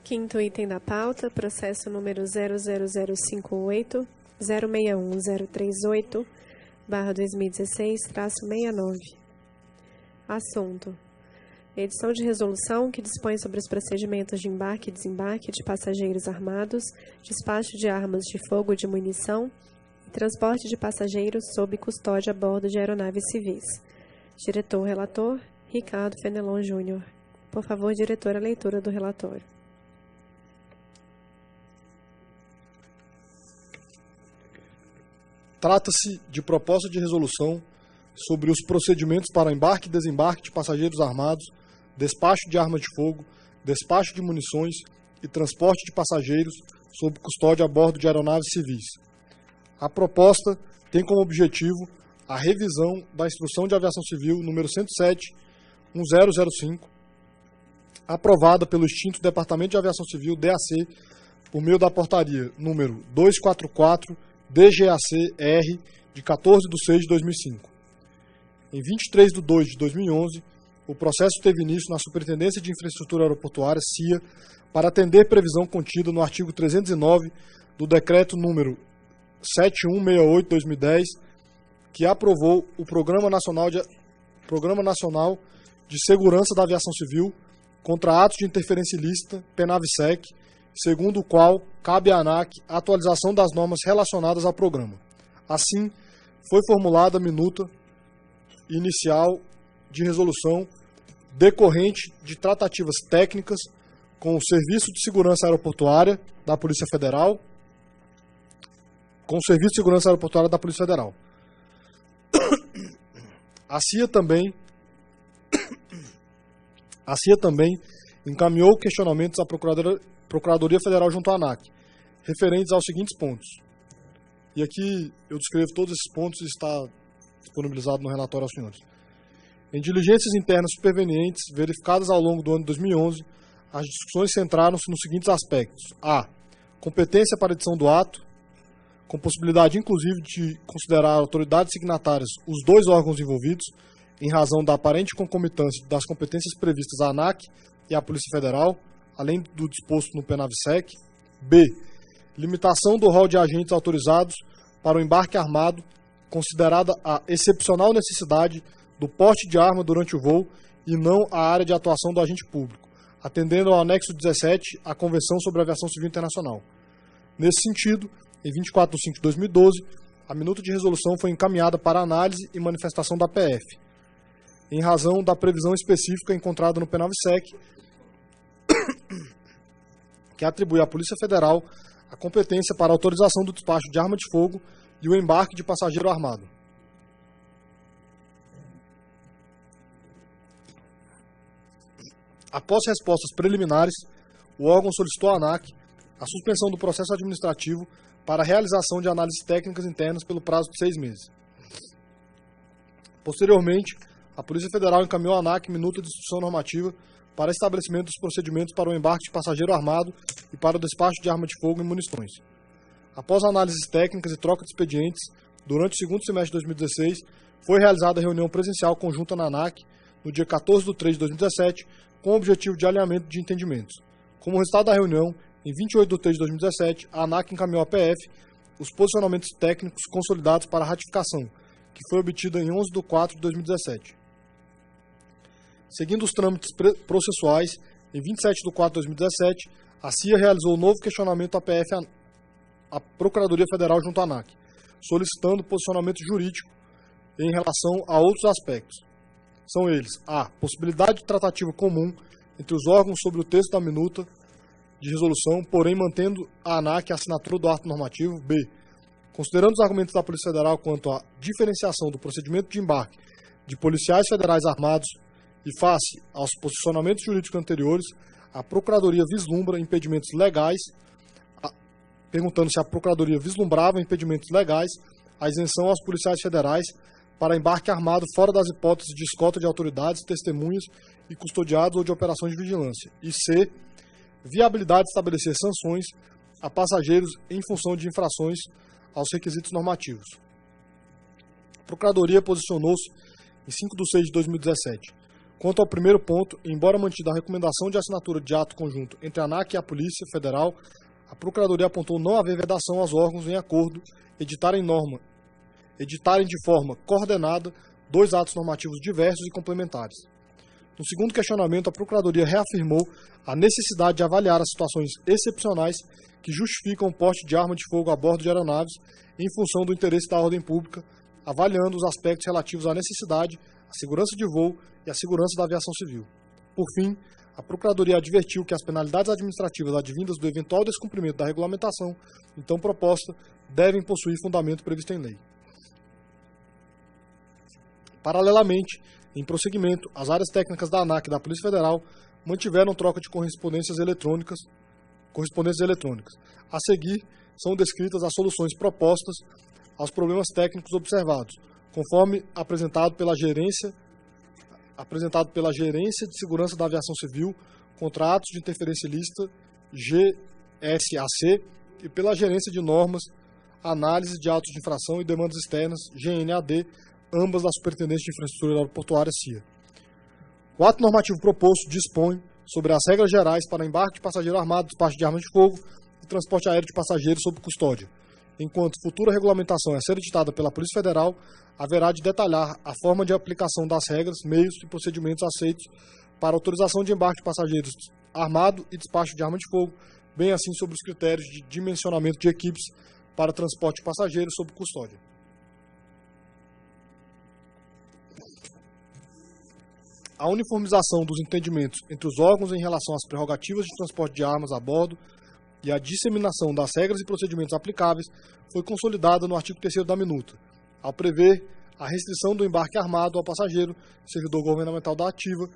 Quinto item da pauta, processo número 00058-061-038/2016-69. Assunto: edição de resolução que dispõe sobre os procedimentos de embarque e desembarque de passageiros armados, despacho de armas de fogo e de munição e transporte de passageiros sob custódia a bordo de aeronaves civis. Diretor-relator, Ricardo Fenelon Júnior. Por favor, diretor, a leitura do relatório. Trata-se de proposta de resolução sobre os procedimentos para embarque e desembarque de passageiros armados, despacho de armas de fogo, despacho de munições e transporte de passageiros sob custódia a bordo de aeronaves civis. A proposta tem como objetivo a revisão da Instrução de Aviação Civil número 107/1005, aprovada pelo extinto Departamento de Aviação Civil, DAC, por meio da portaria número 244-DGAC-R, de 14/6/2005. Em 23/2/2011, o processo teve início na Superintendência de Infraestrutura Aeroportuária, CIA, para atender previsão contida no artigo 309 do Decreto número 7168/2010, que aprovou o Programa Nacional de Segurança da Aviação Civil contra atos de interferência ilícita, PNAVSEC, segundo o qual cabe à ANAC a atualização das normas relacionadas ao programa. Assim, foi formulada a minuta inicial de resolução decorrente de tratativas técnicas com o Serviço de Segurança Aeroportuária da Polícia Federal, A CIA também encaminhou questionamentos à Procuradoria Federal junto à ANAC, referentes aos seguintes pontos. E aqui eu descrevo todos esses pontos e está disponibilizado no relatório aos senhores. Em diligências internas supervenientes verificadas ao longo do ano de 2011, as discussões centraram-se nos seguintes aspectos: a. Competência para edição do ato, com possibilidade inclusive de considerar autoridades signatárias os dois órgãos envolvidos, em razão da aparente concomitância das competências previstas à ANAC e à Polícia Federal, além do disposto no PNAVSEC. B. Limitação do rol de agentes autorizados para o embarque armado, considerada a excepcional necessidade do porte de arma durante o voo e não a área de atuação do agente público, atendendo ao anexo 17 à Convenção sobre a Aviação Civil Internacional. Nesse sentido, em 24/5/2012, a minuta de resolução foi encaminhada para análise e manifestação da PF, em razão da previsão específica encontrada no PNAVSEC, que atribui à Polícia Federal a competência para a autorização do despacho de arma de fogo e o embarque de passageiro armado. Após respostas preliminares, o órgão solicitou à ANAC a suspensão do processo administrativo para a realização de análises técnicas internas pelo prazo de 6 meses. Posteriormente, a Polícia Federal encaminhou à ANAC minuta de instrução normativa para estabelecimento dos procedimentos para o embarque de passageiro armado e para o despacho de arma de fogo e munições. Após análises técnicas e troca de expedientes, durante o segundo semestre de 2016, foi realizada a reunião presencial conjunta na ANAC, no dia 14/3/2017, com o objetivo de alinhamento de entendimentos. Como resultado da reunião, em 28/3/2017, a ANAC encaminhou à PF os posicionamentos técnicos consolidados para ratificação, que foi obtida em 11/4/2017. Seguindo os trâmites processuais, em 27/4/2017, a CIA realizou um novo questionamento à PF, à Procuradoria Federal junto à ANAC, solicitando posicionamento jurídico em relação a outros aspectos. São eles: a. Possibilidade de tratativa comum entre os órgãos sobre o texto da minuta de resolução, porém mantendo a ANAC a assinatura do ato normativo. B. Considerando os argumentos da Polícia Federal quanto à diferenciação do procedimento de embarque de policiais federais armados e face aos posicionamentos jurídicos anteriores, a Procuradoria vislumbra impedimentos legais, perguntando se a Procuradoria vislumbrava impedimentos legais a isenção aos policiais federais para embarque armado fora das hipóteses de escolta de autoridades, testemunhas e custodiados ou de operações de vigilância. E C. Viabilidade de estabelecer sanções a passageiros em função de infrações aos requisitos normativos. A Procuradoria posicionou-se em 5/6/2017. Quanto ao primeiro ponto, embora mantida a recomendação de assinatura de ato conjunto entre a ANAC e a Polícia Federal, a Procuradoria apontou não haver vedação aos órgãos em acordo editarem de forma coordenada 2 atos normativos diversos e complementares. No segundo questionamento, a Procuradoria reafirmou a necessidade de avaliar as situações excepcionais que justificam o porte de arma de fogo a bordo de aeronaves em função do interesse da ordem pública, avaliando os aspectos relativos à necessidade, à segurança de voo e à segurança da aviação civil. Por fim, a Procuradoria advertiu que as penalidades administrativas advindas do eventual descumprimento da regulamentação então proposta devem possuir fundamento previsto em lei. Paralelamente, em prosseguimento, as áreas técnicas da ANAC e da Polícia Federal mantiveram troca de correspondências eletrônicas. A seguir, são descritas as soluções propostas aos problemas técnicos observados, conforme apresentado pela Gerência de Segurança da Aviação Civil contra Atos de Interferência Ilícita, GSAC, e pela Gerência de Normas, Análise de Autos de Infração e Demandas Externas, GNAD, ambas da Superintendência de Infraestrutura Aeroportuária, CIA. O ato normativo proposto dispõe sobre as regras gerais para embarque de passageiro armado, despacho de armas de fogo e transporte aéreo de passageiros sob custódia. Enquanto futura regulamentação é a ser editada pela Polícia Federal, haverá de detalhar a forma de aplicação das regras, meios e procedimentos aceitos para autorização de embarque de passageiros armado e despacho de arma de fogo, bem assim sobre os critérios de dimensionamento de equipes para transporte de passageiros sob custódia. A uniformização dos entendimentos entre os órgãos em relação às prerrogativas de transporte de armas a bordo e a disseminação das regras e procedimentos aplicáveis foi consolidada no artigo 3º da minuta, ao prever a restrição do embarque armado ao passageiro, servidor governamental da ativa,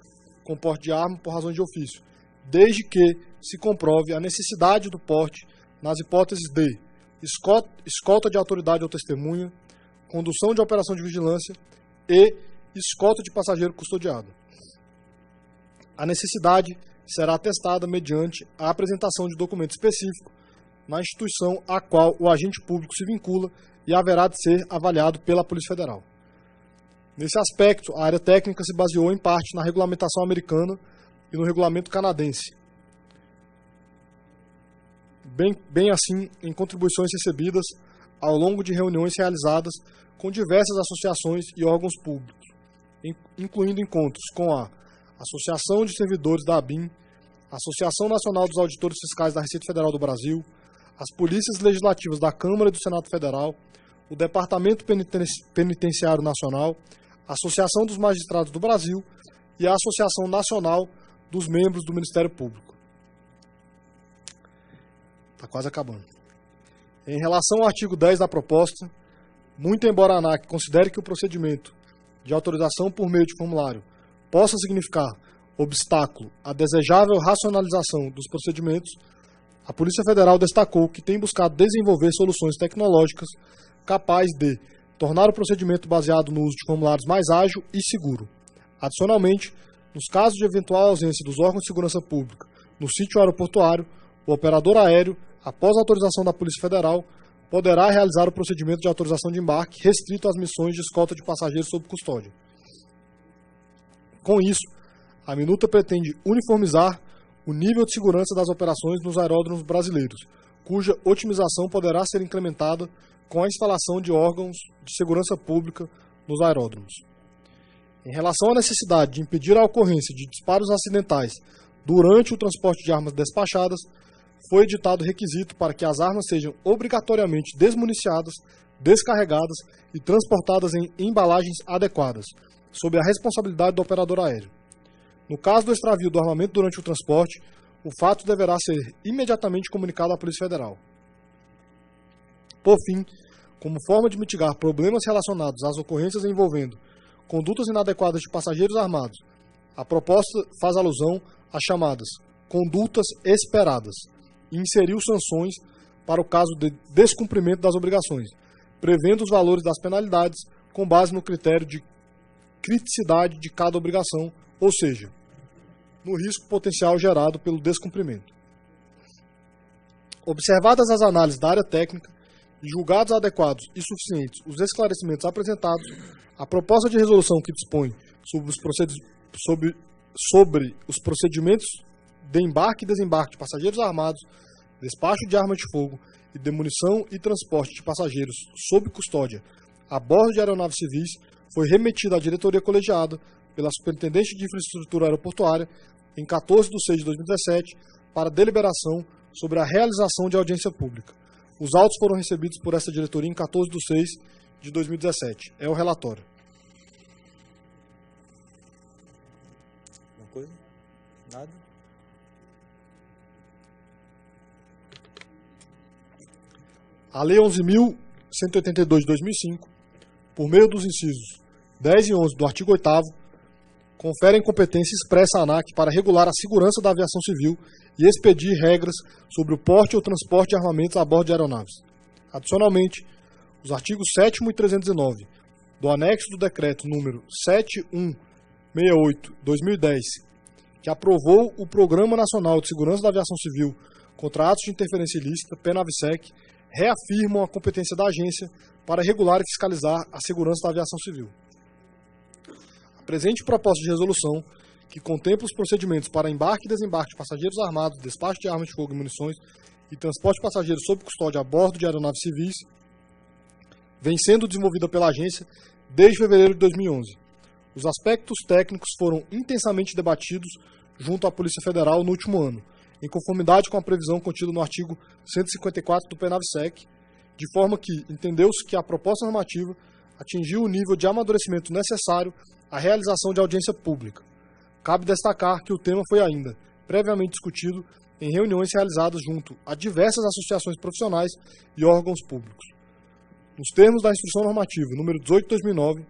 com porte de arma por razões de ofício, desde que se comprove a necessidade do porte nas hipóteses de escolta de autoridade ou testemunha, condução de operação de vigilância e escolta de passageiro custodiado. A necessidade será atestada mediante a apresentação de documento específico na instituição a qual o agente público se vincula e haverá de ser avaliado pela Polícia Federal. Nesse aspecto, a área técnica se baseou em parte na regulamentação americana e no regulamento canadense, bem assim em contribuições recebidas ao longo de reuniões realizadas com diversas associações e órgãos públicos, incluindo encontros com a Associação de Servidores da ABIN, Associação Nacional dos Auditores Fiscais da Receita Federal do Brasil, as Polícias Legislativas da Câmara e do Senado Federal, o Departamento Penitenciário Nacional, a Associação dos Magistrados do Brasil e a Associação Nacional dos Membros do Ministério Público. Está quase acabando. Em relação ao artigo 10 da proposta, muito embora a ANAC considere que o procedimento de autorização por meio de formulário possa significar obstáculo à desejável racionalização dos procedimentos, a Polícia Federal destacou que tem buscado desenvolver soluções tecnológicas capazes de tornar o procedimento baseado no uso de formulários mais ágil e seguro. Adicionalmente, nos casos de eventual ausência dos órgãos de segurança pública no sítio aeroportuário, o operador aéreo, após a autorização da Polícia Federal, poderá realizar o procedimento de autorização de embarque restrito às missões de escolta de passageiros sob custódia. Com isso, a minuta pretende uniformizar o nível de segurança das operações nos aeródromos brasileiros, cuja otimização poderá ser incrementada com a instalação de órgãos de segurança pública nos aeródromos. Em relação à necessidade de impedir a ocorrência de disparos acidentais durante o transporte de armas despachadas, foi editado requisito para que as armas sejam obrigatoriamente desmuniciadas, descarregadas e transportadas em embalagens adequadas, sob a responsabilidade do operador aéreo. No caso do extravio do armamento durante o transporte, o fato deverá ser imediatamente comunicado à Polícia Federal. Por fim, como forma de mitigar problemas relacionados às ocorrências envolvendo condutas inadequadas de passageiros armados, a proposta faz alusão às chamadas condutas esperadas e inseriu sanções para o caso de descumprimento das obrigações, prevendo os valores das penalidades com base no critério de criticidade de cada obrigação, ou seja, no risco potencial gerado pelo descumprimento. Observadas as análises da área técnica e julgados adequados e suficientes os esclarecimentos apresentados, a proposta de resolução que dispõe sobre os sobre os procedimentos de embarque e desembarque de passageiros armados, despacho de arma de fogo e demolição e transporte de passageiros sob custódia a bordo de aeronaves civis foi remetida à diretoria colegiada pela Superintendente de Infraestrutura Aeroportuária em 14 de 6 de 2017 para deliberação sobre a realização de audiência pública. Os autos foram recebidos por essa diretoria em 14 de 6 de 2017. É o relatório. Alguma coisa? Nada? A Lei 11.182 de 2005, por meio dos incisos 10 e 11 do artigo 8º, conferem competência expressa à ANAC para regular a segurança da aviação civil e expedir regras sobre o porte ou transporte de armamentos a bordo de aeronaves. Adicionalmente, os artigos 7º e 309 do anexo do decreto número 7168/2010, que aprovou o Programa Nacional de Segurança da Aviação Civil contra atos de interferência ilícita, PNAVSEC, reafirmam a competência da agência para regular e fiscalizar a segurança da aviação civil. A presente proposta de resolução, que contempla os procedimentos para embarque e desembarque de passageiros armados, despacho de armas de fogo e munições e transporte de passageiros sob custódia a bordo de aeronaves civis, vem sendo desenvolvida pela agência desde fevereiro de 2011. Os aspectos técnicos foram intensamente debatidos junto à Polícia Federal no último ano, em conformidade com a previsão contida no artigo 154 do PNAVSEC, de forma que entendeu-se que a proposta normativa atingiu o nível de amadurecimento necessário à realização de audiência pública. Cabe destacar que o tema foi ainda previamente discutido em reuniões realizadas junto a diversas associações profissionais e órgãos públicos. Nos termos da Instrução Normativa número 18/2009,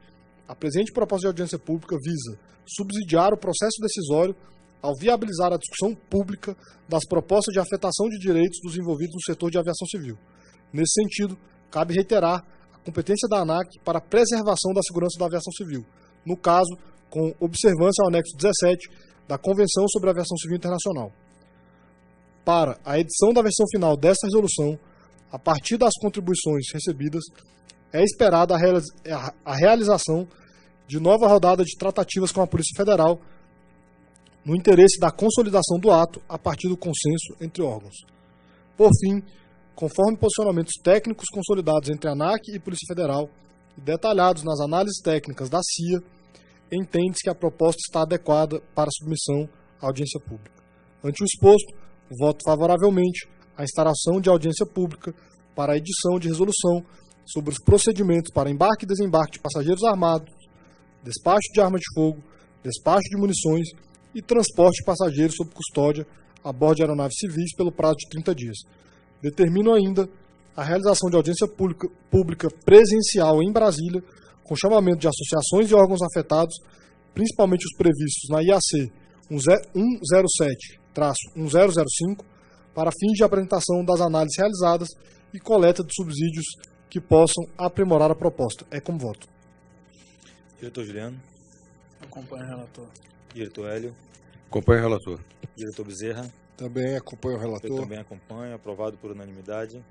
a presente proposta de audiência pública visa subsidiar o processo decisório ao viabilizar a discussão pública das propostas de afetação de direitos dos envolvidos no setor de aviação civil. Nesse sentido, cabe reiterar a competência da ANAC para a preservação da segurança da aviação civil, no caso, com observância ao anexo 17 da Convenção sobre a Aviação Civil Internacional. Para a edição da versão final desta resolução, a partir das contribuições recebidas, é esperada a realização de nova rodada de tratativas com a Polícia Federal no interesse da consolidação do ato a partir do consenso entre órgãos. Por fim, conforme posicionamentos técnicos consolidados entre a ANAC e Polícia Federal e detalhados nas análises técnicas da CIA, entende-se que a proposta está adequada para submissão à audiência pública. Ante o exposto, voto favoravelmente à instalação de audiência pública para a edição de resolução sobre os procedimentos para embarque e desembarque de passageiros armados, despacho de arma de fogo, despacho de munições e transporte de passageiros sob custódia a bordo de aeronaves civis pelo prazo de 30 dias. Determino ainda a realização de audiência pública presencial em Brasília, com chamamento de associações e órgãos afetados, principalmente os previstos na IAC 107-1005, para fins de apresentação das análises realizadas e coleta de subsídios que possam aprimorar a proposta. É como voto. Diretor Juliano. Acompanho o relator. Diretor Hélio. Acompanho o relator. Diretor Bezerra. Também acompanho o Eu relator. também acompanho. Aprovado por unanimidade.